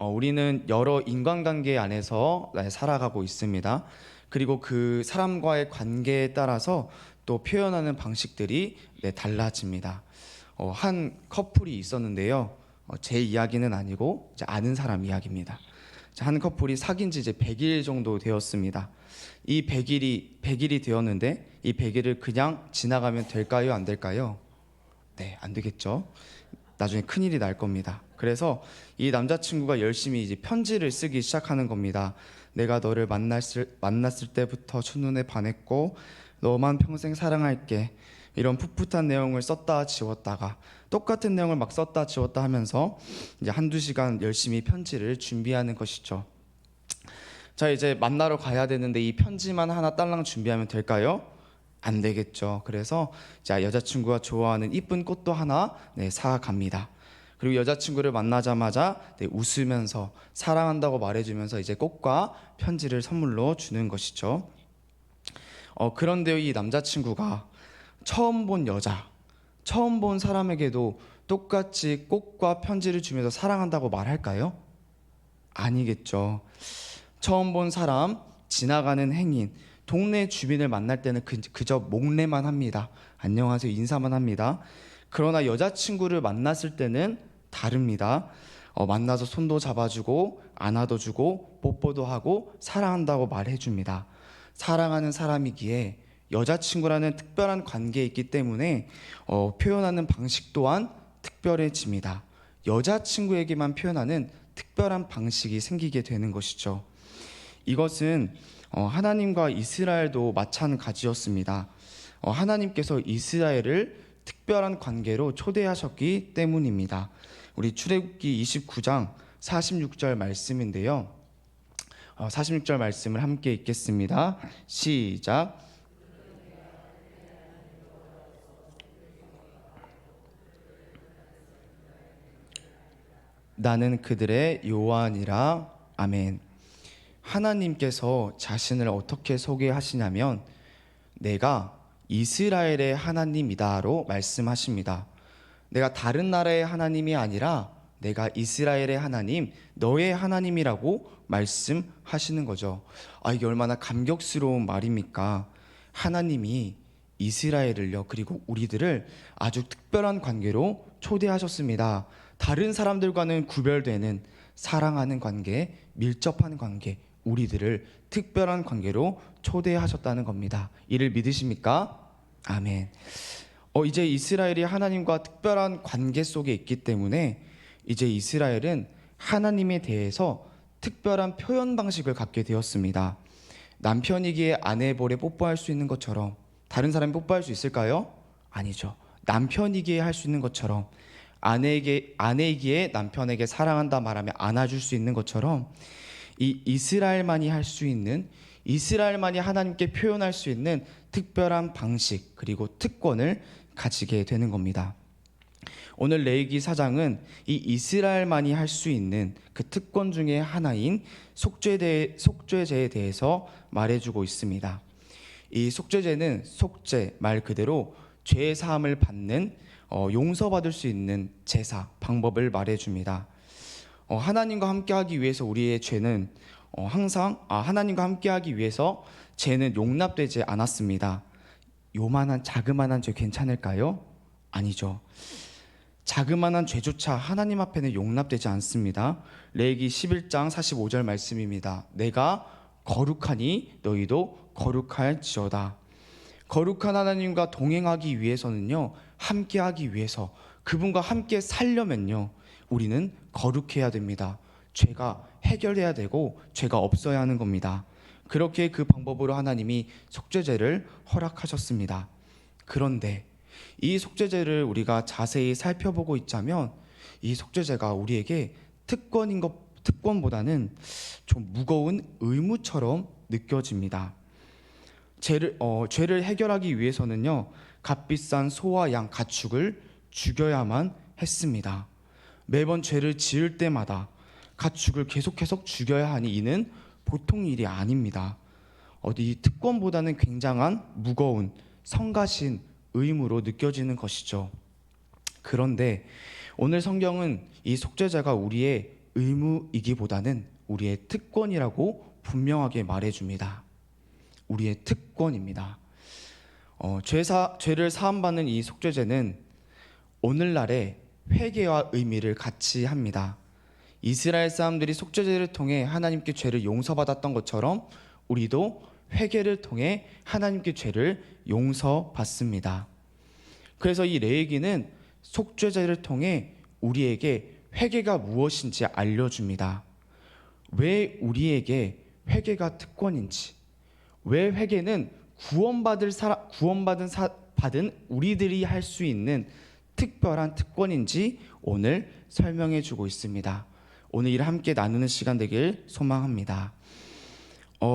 우리는 여러 인간관계 안에서 살아가고 있습니다. 그리고 그 사람과의 관계에 따라서 또 표현하는 방식들이 달라집니다. 한 커플이 있었는데요. 제 이야기는 아니고 이제 아는 사람 이야기입니다. 한 커플이 사귄 지 이제 100일 정도 되었습니다. 이 100일이 되었는데 이 100일을 그냥 지나가면 될까요? 안 될까요? 네, 안 되겠죠. 나중에 큰일이 날 겁니다. 그래서 이 남자친구가 열심히 이제 편지를 쓰기 시작하는 겁니다. 내가 너를 만났을 때부터 첫눈에 반했고 너만 평생 사랑할게. 이런 풋풋한 내용을 썼다 지웠다가 똑같은 내용을 막 썼다 지웠다 하면서 이제 한두 시간 열심히 편지를 준비하는 것이죠. 자, 이제 만나러 가야 되는데 이 편지만 하나 딸랑 준비하면 될까요? 안 되겠죠. 그래서 자, 여자친구가 좋아하는 이쁜 꽃도 하나 사갑니다. 그리고 여자친구를 만나자마자 웃으면서 사랑한다고 말해주면서 이제 꽃과 편지를 선물로 주는 것이죠. 그런데 이 남자친구가 처음 본 여자, 처음 본 사람에게도 똑같이 꽃과 편지를 주면서 사랑한다고 말할까요? 아니겠죠. 처음 본 사람, 지나가는 행인, 동네 주민을 만날 때는 그저 목례만 합니다. 안녕하세요 인사만 합니다. 그러나 여자친구를 만났을 때는 다릅니다. 만나서 손도 잡아주고 안아도 주고 뽀뽀도 하고 사랑한다고 말해줍니다. 사랑하는 사람이기에 여자친구라는 특별한 관계에 있기 때문에 표현하는 방식 또한 특별해집니다. 여자친구에게만 표현하는 특별한 방식이 생기게 되는 것이죠. 이것은 하나님과 이스라엘도 마찬가지였습니다. 하나님께서 이스라엘을 특별한 관계로 초대하셨기 때문입니다. 우리 출애굽기 29장 46절 말씀인데요. 46절 말씀을 함께 읽겠습니다. 시작. 나는 그들의 여호와니라. 아멘. 하나님께서 자신을 어떻게 소개하시냐면 내가 이스라엘의 하나님이다로 말씀하십니다. 내가 다른 나라의 하나님이 아니라 내가 이스라엘의 하나님, 너의 하나님이라고 말씀하시는 거죠. 이게 얼마나 감격스러운 말입니까? 하나님이 이스라엘을요, 그리고 우리들을 아주 특별한 관계로 초대하셨습니다. 다른 사람들과는 구별되는 사랑하는 관계, 밀접한 관계, 우리들을 특별한 관계로 초대하셨다는 겁니다. 이를 믿으십니까? 아멘. 이제 이스라엘이 하나님과 특별한 관계 속에 있기 때문에 이제 이스라엘은 하나님에 대해서 특별한 표현 방식을 갖게 되었습니다. 남편이기에 아내 볼에 뽀뽀할 수 있는 것처럼 다른 사람이 뽀뽀할 수 있을까요? 아니죠. 남편이기에 할 수 있는 것처럼 아내이기에 남편에게 사랑한다 말하며 안아줄 수 있는 것처럼 이 이스라엘만이 할 수 있는, 이스라엘만이 하나님께 표현할 수 있는 특별한 방식 그리고 특권을 가지게 되는 겁니다. 오늘 레위기 4장은 이 이스라엘만이 할 수 있는 그 특권 중에 하나인 속죄제에 대해서 말해주고 있습니다. 이 속죄제는 속죄 말 그대로 죄 사함을 받는 용서받을 수 있는 제사 방법을 말해줍니다. 하나님과 함께하기 위해서 우리의 죄는 항상 하나님과 함께하기 위해서 죄는 용납되지 않았습니다. 요만한 자그만한 죄 괜찮을까요? 아니죠. 자그만한 죄조차 하나님 앞에는 용납되지 않습니다. 레위기 11장 45절 말씀입니다. 내가 거룩하니 너희도 거룩할지어다. 거룩한 하나님과 동행하기 위해서는요, 함께하기 위해서 그분과 함께 살려면요, 우리는 거룩해야 됩니다. 죄가 해결해야 되고 죄가 없어야 하는 겁니다. 그렇게 그 방법으로 하나님이 속죄제를 허락하셨습니다. 그런데 이 속죄제를 우리가 자세히 살펴보고 있자면 이 속죄제가 우리에게 특권보다는 좀 무거운 의무처럼 느껴집니다. 죄를 해결하기 위해서는요, 값비싼 소와 양, 가축을 죽여야만 했습니다. 매번 죄를 지을 때마다 가축을 계속해서 죽여야 하니 이는 보통 일이 아닙니다. 이 특권보다는 굉장한 무거운 성가신 의무로 느껴지는 것이죠. 그런데 오늘 성경은 이 속죄제가 우리의 의무이기보다는 우리의 특권이라고 분명하게 말해줍니다. 우리의 특권입니다. 죄를 사함받는 이 속죄제는 오늘날의 회개와 의미를 같이 합니다. 이스라엘 사람들이 속죄제를 통해 하나님께 죄를 용서받았던 것처럼 우리도 회개를 통해 하나님께 죄를 용서받습니다. 그래서 이 레위기는 속죄제를 통해 우리에게 회개가 무엇인지 알려줍니다. 왜 우리에게 회개가 특권인지, 왜 회개는 받은 우리들이 할 수 있는 특별한 특권인지 오늘 설명해 주고 있습니다. 오늘 일 함께 나누는 시간 되길 소망합니다.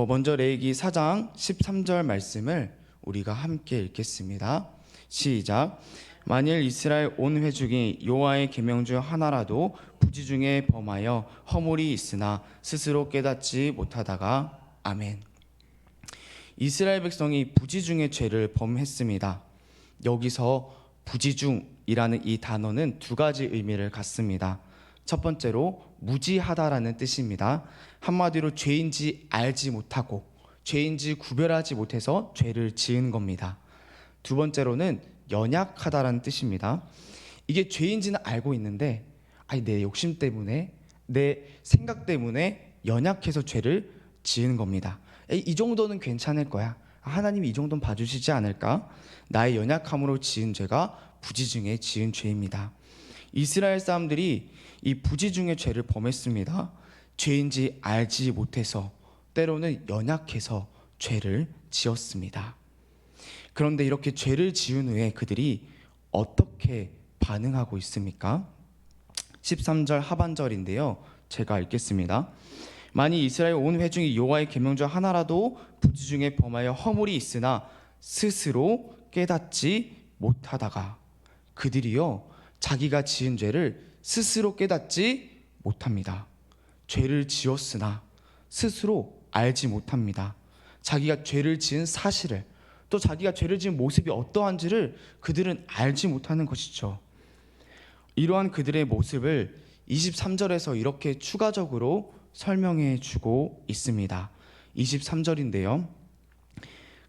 먼저 레위기 4장 13절 말씀을 우리가 함께 읽겠습니다. 시작. 만일 이스라엘 온 회중이 여호와의 계명 중 하나라도 부지 중에 범하여 허물이 있으나 스스로 깨닫지 못하다가. 아멘. 이스라엘 백성이 부지 중의 죄를 범했습니다. 여기서 부지 중이라는 이 단어는 두 가지 의미를 갖습니다. 첫 번째로 무지하다라는 뜻입니다. 한마디로 죄인지 알지 못하고 죄인지 구별하지 못해서 죄를 지은 겁니다. 두 번째로는 연약하다라는 뜻입니다. 이게 죄인지는 알고 있는데 내 욕심 때문에, 내 생각 때문에 연약해서 죄를 지은 겁니다. 이 정도는 괜찮을 거야. 하나님이 이 정도는 봐주시지 않을까? 나의 연약함으로 지은 죄가 부지 중에 지은 죄입니다. 이스라엘 사람들이 이 부지 중의 죄를 범했습니다. 죄인지 알지 못해서, 때로는 연약해서 죄를 지었습니다. 그런데 이렇게 죄를 지은 후에 그들이 어떻게 반응하고 있습니까? 13절 하반절인데요. 제가 읽겠습니다. 만일 이스라엘 온 회중이 여호와의 계명 중 하나라도 부지 중에 범하여 허물이 있으나 스스로 깨닫지 못하다가. 그들이요, 자기가 지은 죄를 스스로 깨닫지 못합니다. 죄를 지었으나 스스로 알지 못합니다. 자기가 죄를 지은 사실을, 또 자기가 죄를 지은 모습이 어떠한지를 그들은 알지 못하는 것이죠. 이러한 그들의 모습을 23절에서 이렇게 추가적으로 설명해 주고 있습니다. 23절인데요.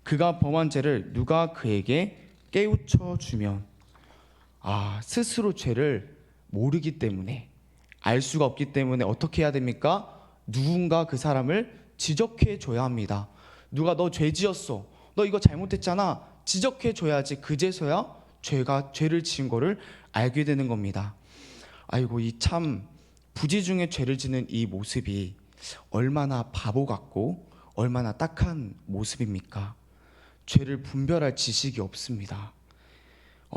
그가 범한 죄를 누가 그에게 깨우쳐 주면, 스스로 죄를 모르기 때문에, 알 수가 없기 때문에 어떻게 해야 됩니까? 누군가 그 사람을 지적해 줘야 합니다. 누가 너 죄 지었어, 너 이거 잘못했잖아, 지적해 줘야지 그제서야 죄를 지은 거를 알게 되는 겁니다. 아이고, 이 참 부지 중에 죄를 지는 이 모습이 얼마나 바보 같고 얼마나 딱한 모습입니까? 죄를 분별할 지식이 없습니다.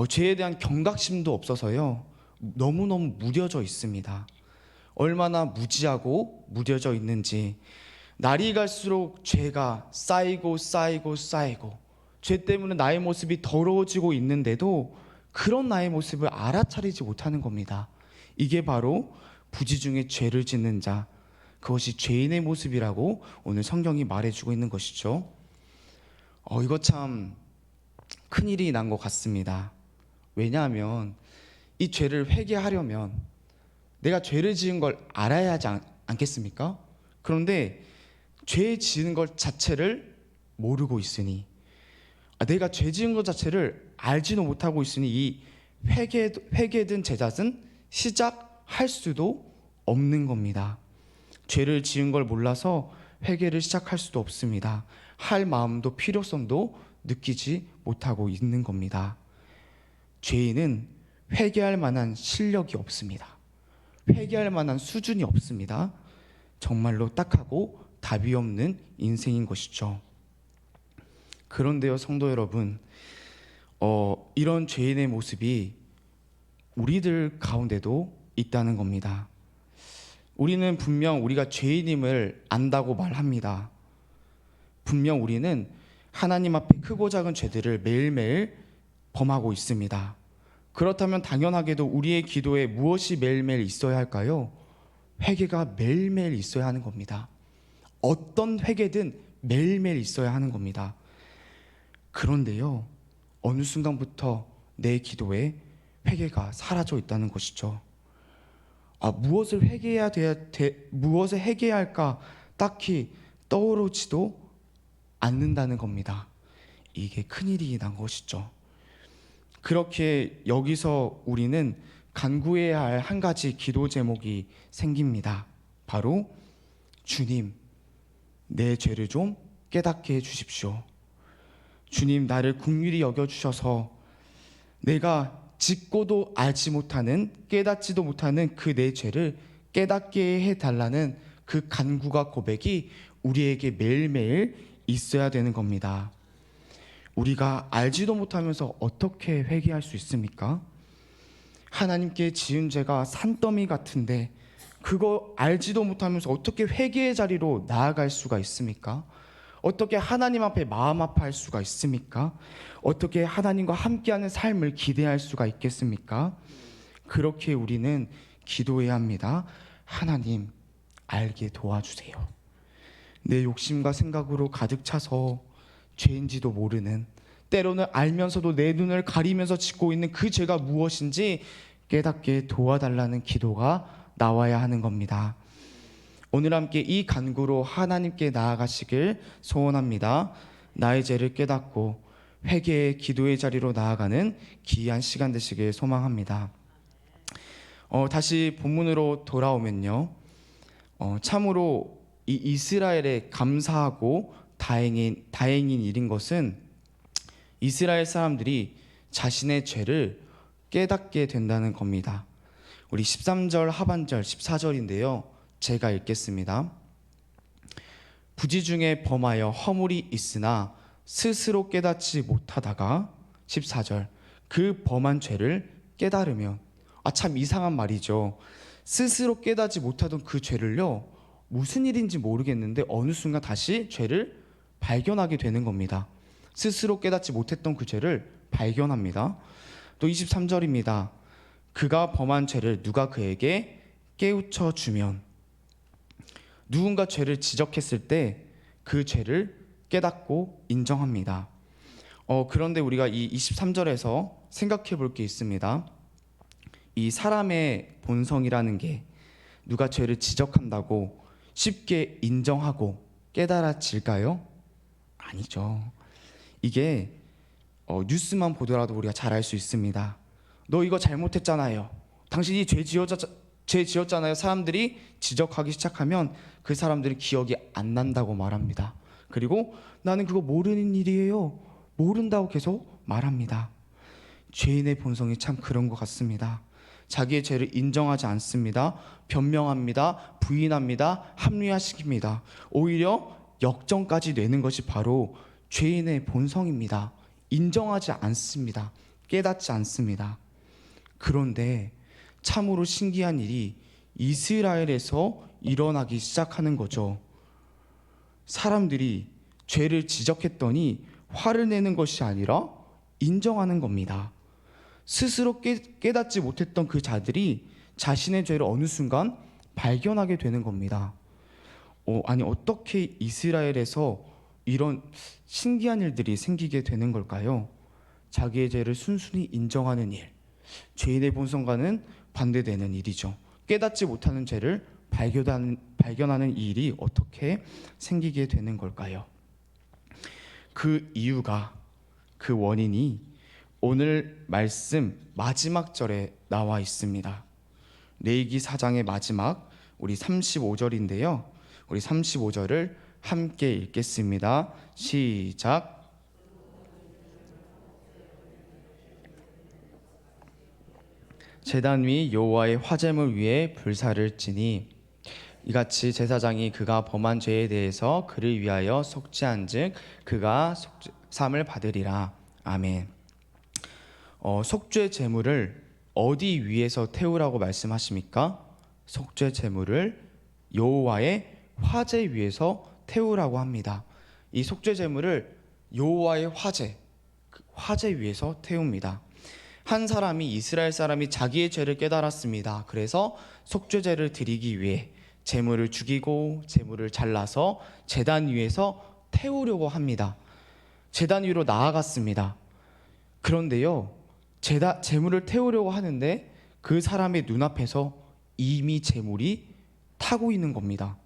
죄에 대한 경각심도 없어서요, 너무너무 무뎌져 있습니다. 얼마나 무지하고 무뎌져 있는지, 날이 갈수록 죄가 쌓이고 죄 때문에 나의 모습이 더러워지고 있는데도 그런 나의 모습을 알아차리지 못하는 겁니다. 이게 바로 부지 중에 죄를 짓는 자, 그것이 죄인의 모습이라고 오늘 성경이 말해주고 있는 것이죠. 이거 참 큰일이 난 것 같습니다. 왜냐하면 이 죄를 회개하려면 내가 죄를 지은 걸 알아야 하지 않겠습니까? 그런데 죄 지은 것 자체를 모르고 있으니, 내가 죄 지은 것 자체를 알지도 못하고 있으니 이 회개든 제삿은 시작할 수도 없는 겁니다. 죄를 지은 걸 몰라서 회개를 시작할 수도 없습니다. 할 마음도 필요성도 느끼지 못하고 있는 겁니다. 죄인은 회개할 만한 실력이 없습니다. 회개할 만한 수준이 없습니다. 정말로 딱하고 답이 없는 인생인 것이죠. 그런데요, 성도 여러분, 이런 죄인의 모습이 우리들 가운데도 있다는 겁니다. 우리는 분명 우리가 죄인임을 안다고 말합니다. 분명 우리는 하나님 앞에 크고 작은 죄들을 매일매일 범하고 있습니다. 그렇다면 당연하게도 우리의 기도에 무엇이 매일매일 있어야 할까요? 회개가 매일매일 있어야 하는 겁니다. 어떤 회개든 매일매일 있어야 하는 겁니다. 그런데요, 어느 순간부터 내 기도에 회개가 사라져 있다는 것이죠. 무엇을 회개해야 할까 딱히 떠오르지도 않는다는 겁니다. 이게 큰일이 난 것이죠. 그렇게 여기서 우리는 간구해야 할 한 가지 기도 제목이 생깁니다. 바로 주님, 내 죄를 좀 깨닫게 해주십시오. 주님, 나를 긍휼히 여겨주셔서 내가 짚고도 알지 못하는, 깨닫지도 못하는 그 내 죄를 깨닫게 해달라는 그 간구가, 고백이 우리에게 매일매일 있어야 되는 겁니다. 우리가 알지도 못하면서 어떻게 회개할 수 있습니까? 하나님께 지은 죄가 산더미 같은데 그거 알지도 못하면서 어떻게 회개의 자리로 나아갈 수가 있습니까? 어떻게 하나님 앞에 마음 아파할 수가 있습니까? 어떻게 하나님과 함께하는 삶을 기대할 수가 있겠습니까? 그렇게 우리는 기도해야 합니다. 하나님, 알게 도와주세요. 내 욕심과 생각으로 가득 차서 죄인지도 모르는, 때로는 알면서도 내 눈을 가리면서 짓고 있는 그 죄가 무엇인지 깨닫게 도와달라는 기도가 나와야 하는 겁니다. 오늘 함께 이 간구로 하나님께 나아가시길 소원합니다. 나의 죄를 깨닫고 회개의 기도의 자리로 나아가는 귀한 시간 되시길 소망합니다. 다시 본문으로 돌아오면요, 참으로 이 이스라엘에 감사하고 다행인 일인 것은 이스라엘 사람들이 자신의 죄를 깨닫게 된다는 겁니다. 우리 13절 하반절 14절인데요. 제가 읽겠습니다. 부지 중에 범하여 허물이 있으나 스스로 깨닫지 못하다가 14절 그 범한 죄를 깨달으면, 참 이상한 말이죠. 스스로 깨닫지 못하던 그 죄를요, 무슨 일인지 모르겠는데 어느 순간 다시 죄를 발견하게 되는 겁니다. 스스로 깨닫지 못했던 그 죄를 발견합니다. 또 23절입니다. 그가 범한 죄를 누가 그에게 깨우쳐 주면, 누군가 죄를 지적했을 때 그 죄를 깨닫고 인정합니다. 그런데 우리가 이 23절에서 생각해 볼 게 있습니다. 이 사람의 본성이라는 게 누가 죄를 지적한다고 쉽게 인정하고 깨달아질까요? 아니죠. 이게 뉴스만 보더라도 우리가 잘 알 수 있습니다. 너 이거 잘못했잖아요. 당신이 죄 지었잖아요. 사람들이 지적하기 시작하면 그 사람들은 기억이 안 난다고 말합니다. 그리고 나는 그거 모르는 일이에요. 모른다고 계속 말합니다. 죄인의 본성이 참 그런 것 같습니다. 자기의 죄를 인정하지 않습니다. 변명합니다. 부인합니다. 합리화시킵니다. 오히려 역정까지 내는 것이 바로 죄인의 본성입니다. 인정하지 않습니다. 깨닫지 않습니다. 그런데 참으로 신기한 일이 이스라엘에서 일어나기 시작하는 거죠. 사람들이 죄를 지적했더니 화를 내는 것이 아니라 인정하는 겁니다. 스스로 깨닫지 못했던 그 자들이 자신의 죄를 어느 순간 발견하게 되는 겁니다. 어떻게 이스라엘에서 이런 신기한 일들이 생기게 되는 걸까요? 자기의 죄를 순순히 인정하는 일, 죄인의 본성과는 반대되는 일이죠. 깨닫지 못하는 죄를 발견하는 일이 어떻게 생기게 되는 걸까요? 그 이유가, 그 원인이 오늘 말씀 마지막 절에 나와 있습니다. 레위기 4장의 마지막 우리 35절인데요. 우리 35절을 함께 읽겠습니다. 시작. 제단 위 여호와의 화제물 위에 불사를 지니 이같이 제사장이 그가 범한 죄에 대해서 그를 위하여 속죄한즉 그가 속죄함을 받으리라. 아멘. 속죄 제물을 어디 위에서 태우라고 말씀하십니까? 속죄 제물을 여호와의 화제 위에서 태우라고 합니다. 이 속죄 제물을 여호와의 화제 위에서 태웁니다. 한 사람이, 이스라엘 사람이 자기의 죄를 깨달았습니다. 그래서 속죄제를 드리기 위해 제물을 죽이고 제물을 잘라서 제단 위에서 태우려고 합니다. 제단 위로 나아갔습니다. 그런데요, 제물을 태우려고 하는데 그 사람의 눈앞에서 이미 제물이 타고 있는 겁니다.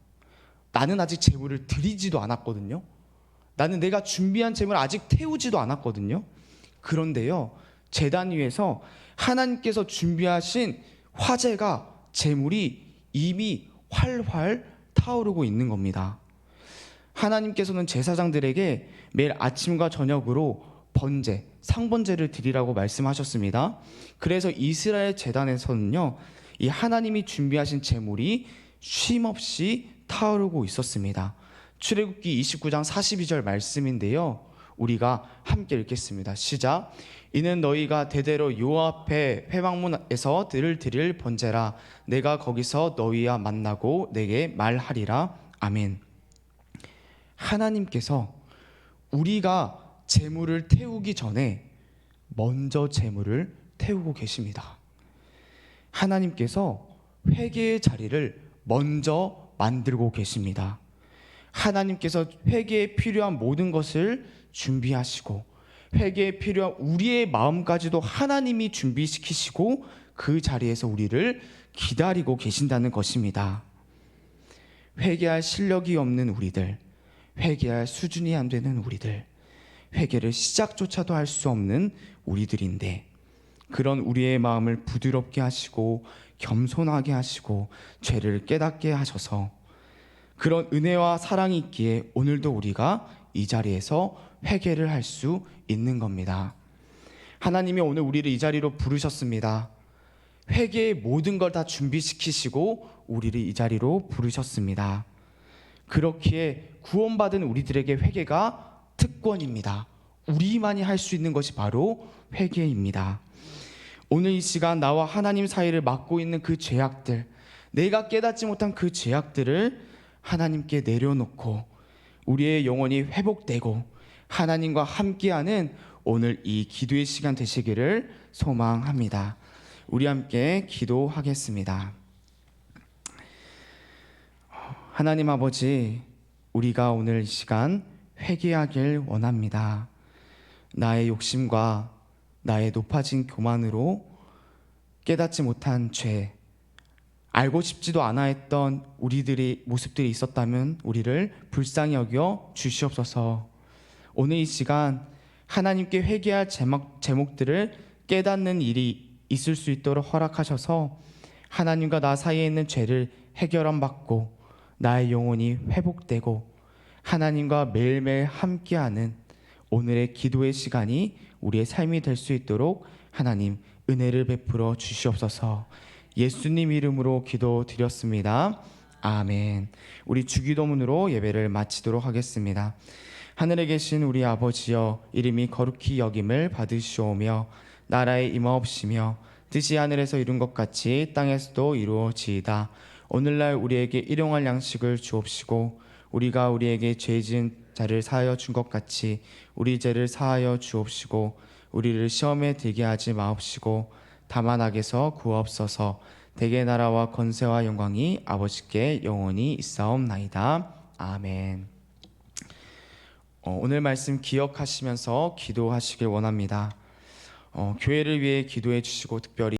나는 아직 제물을 드리지도 않았거든요. 나는 내가 준비한 제물을 아직 태우지도 않았거든요. 그런데요, 제단 위에서 하나님께서 준비하신 화제가, 제물이 이미 활활 타오르고 있는 겁니다. 하나님께서는 제사장들에게 매일 아침과 저녁으로 번제, 상번제를 드리라고 말씀하셨습니다. 그래서 이스라엘 제단에서는요, 이 하나님이 준비하신 제물이 쉼없이 타오르고 있었습니다. 출애굽기 29장 42절 말씀인데요, 우리가 함께 읽겠습니다. 시작. 이는 너희가 대대로 여호와 앞에 회막문에서 드릴 번제라. 내가 거기서 너희와 만나고 내게 말하리라. 아멘. 하나님께서 우리가 제물을 태우기 전에 먼저 제물을 태우고 계십니다. 하나님께서 회개의 자리를 먼저 만들고 계십니다. 하나님께서 회개에 필요한 모든 것을 준비하시고, 회개에 필요한 우리의 마음까지도 하나님이 준비시키시고 그 자리에서 우리를 기다리고 계신다는 것입니다. 회개할 실력이 없는 우리들, 회개할 수준이 안 되는 우리들, 회개를 시작조차도 할 수 없는 우리들인데, 그런 우리의 마음을 부드럽게 하시고 겸손하게 하시고 죄를 깨닫게 하셔서 그런 은혜와 사랑이 있기에 오늘도 우리가 이 자리에서 회개를 할 수 있는 겁니다. 하나님이 오늘 우리를 이 자리로 부르셨습니다. 회개의 모든 걸 다 준비시키시고 우리를 이 자리로 부르셨습니다. 그렇기에 구원받은 우리들에게 회개가 특권입니다. 우리만이 할 수 있는 것이 바로 회개입니다. 오늘 이 시간 나와 하나님 사이를 막고 있는 그 죄악들, 내가 깨닫지 못한 그 죄악들을 하나님께 내려놓고 우리의 영혼이 회복되고 하나님과 함께하는 오늘 이 기도의 시간 되시기를 소망합니다. 우리 함께 기도하겠습니다. 하나님 아버지, 우리가 오늘 이 시간 회개하길 원합니다. 나의 욕심과 나의 높아진 교만으로 깨닫지 못한 죄, 알고 싶지도 않아 했던 우리들의 모습들이 있었다면 우리를 불쌍히 여겨 주시옵소서. 오늘 이 시간 하나님께 회개할 제목들을 깨닫는 일이 있을 수 있도록 허락하셔서 하나님과 나 사이에 있는 죄를 해결함 받고 나의 영혼이 회복되고 하나님과 매일매일 함께하는 오늘의 기도의 시간이 우리의 삶이 될 수 있도록 하나님 은혜를 베풀어 주시옵소서. 예수님 이름으로 기도드렸습니다. 아멘. 우리 주기도문으로 예배를 마치도록 하겠습니다. 하늘에 계신 우리 아버지여, 이름이 거룩히 여김을 받으시오며 나라의 임하옵시며 뜻이 하늘에서 이룬 것 같이 땅에서도 이루어지이다. 오늘날 우리에게 일용할 양식을 주옵시고 우리가 우리에게 죄 지은 자를 사하여 준 것 같이 우리 죄를 사하여 주옵시고 우리를 시험에 들게 하지 마옵시고 다만 악에서 구하옵소서. 대개 나라와 권세와 영광이 아버지께 영원히 있사옵나이다. 아멘. 오늘 말씀 기억하시면서 기도하시길 원합니다. 교회를 위해 기도해 주시고 특별히